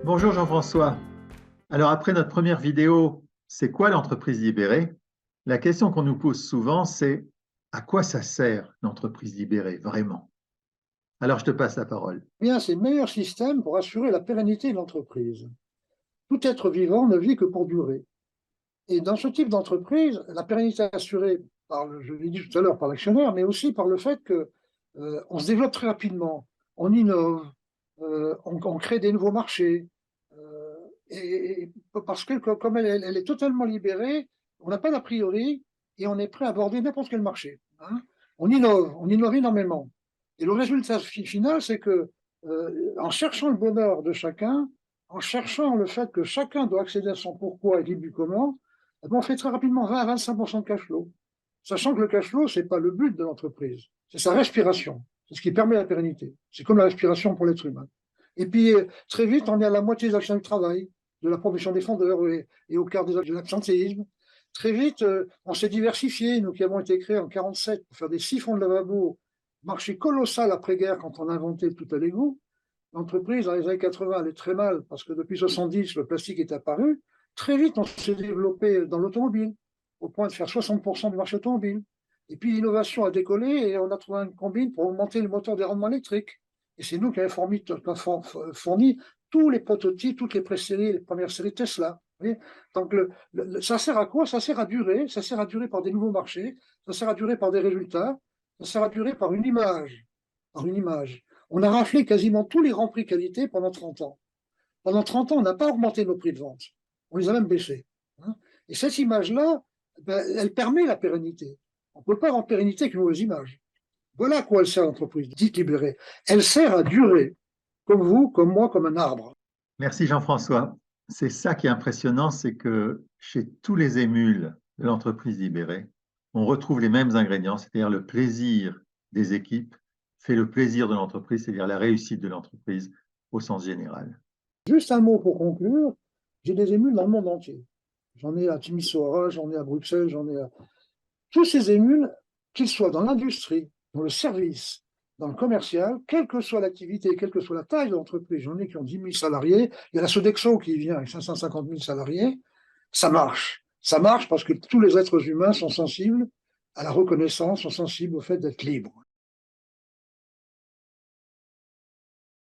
Bonjour Jean-François. Alors après notre première vidéo, c'est quoi l'entreprise libérée? La question qu'on nous pose souvent, c'est à quoi ça sert l'entreprise libérée vraiment? Alors je te passe la parole. Bien, c'est le meilleur système pour assurer la pérennité de l'entreprise. Tout être vivant ne vit que pour durer. Et dans ce type d'entreprise, la pérennité est assurée par, je l'ai dit tout à l'heure, par l'actionnaire, mais aussi par le fait que on se développe très rapidement, on innove, on crée des nouveaux marchés. euh, et parce que comme elle est totalement libérée, on n'a pas d'a priori et on est prêt à aborder n'importe quel marché, hein. On innove énormément. Et le résultat final, c'est que en cherchant le bonheur de chacun, en cherchant le fait que chacun doit accéder à son pourquoi et du comment, eh ben, on fait très rapidement 20 à 25% de cash flow. Sachant que le cash flow, ce n'est pas le but de l'entreprise, c'est sa respiration. C'est ce qui permet la pérennité. C'est comme la respiration pour l'être humain. Et puis, très vite, on est à la moitié des actions de travail, de la profession défendeur et au quart de l'absentéisme. Très vite, on s'est diversifié, nous qui avons été créés en 1947 pour faire des siphons de lavabo, marché colossal après-guerre quand on a inventé le tout à l'égout. L'entreprise, dans les années 80, allait très mal parce que depuis 70, le plastique est apparu. Très vite, on s'est développé dans l'automobile, au point de faire 60% du marché automobile. Et puis l'innovation a décollé et on a trouvé un combine pour augmenter le moteur des rendements électriques. Et c'est nous qui avons fourni tous les prototypes, toutes les pré-séries, les premières séries Tesla. Donc ça sert à quoi? Ça sert à durer. Ça sert à durer par des nouveaux marchés. Ça sert à durer par des résultats. Ça sert à durer par une image. Par une image. On a raflé quasiment tous les grands prix qualité pendant 30 ans. Pendant 30 ans, on n'a pas augmenté nos prix de vente. On les a même baissés, hein. Et cette image-là, ben, elle permet la pérennité. On ne peut pas avoir pérennité avec une mauvaise image. Voilà à quoi elle sert l'entreprise dite libérée. Elle sert à durer, comme vous, comme moi, comme un arbre. Merci Jean-François. C'est ça qui est impressionnant, c'est que chez tous les émules de l'entreprise libérée, on retrouve les mêmes ingrédients, c'est-à-dire le plaisir des équipes fait le plaisir de l'entreprise, c'est-à-dire la réussite de l'entreprise au sens général. Juste un mot pour conclure. J'ai des émules dans le monde entier. J'en ai à Timisoara, j'en ai à Bruxelles, j'en ai à... Tous ces émules, qu'ils soient dans l'industrie, dans le service, dans le commercial, quelle que soit l'activité, quelle que soit la taille de l'entreprise, j'en ai qui ont 10 000 salariés, il y a la Sodexo qui vient avec 550 000 salariés, ça marche. Ça marche parce que tous les êtres humains sont sensibles à la reconnaissance, sont sensibles au fait d'être libres.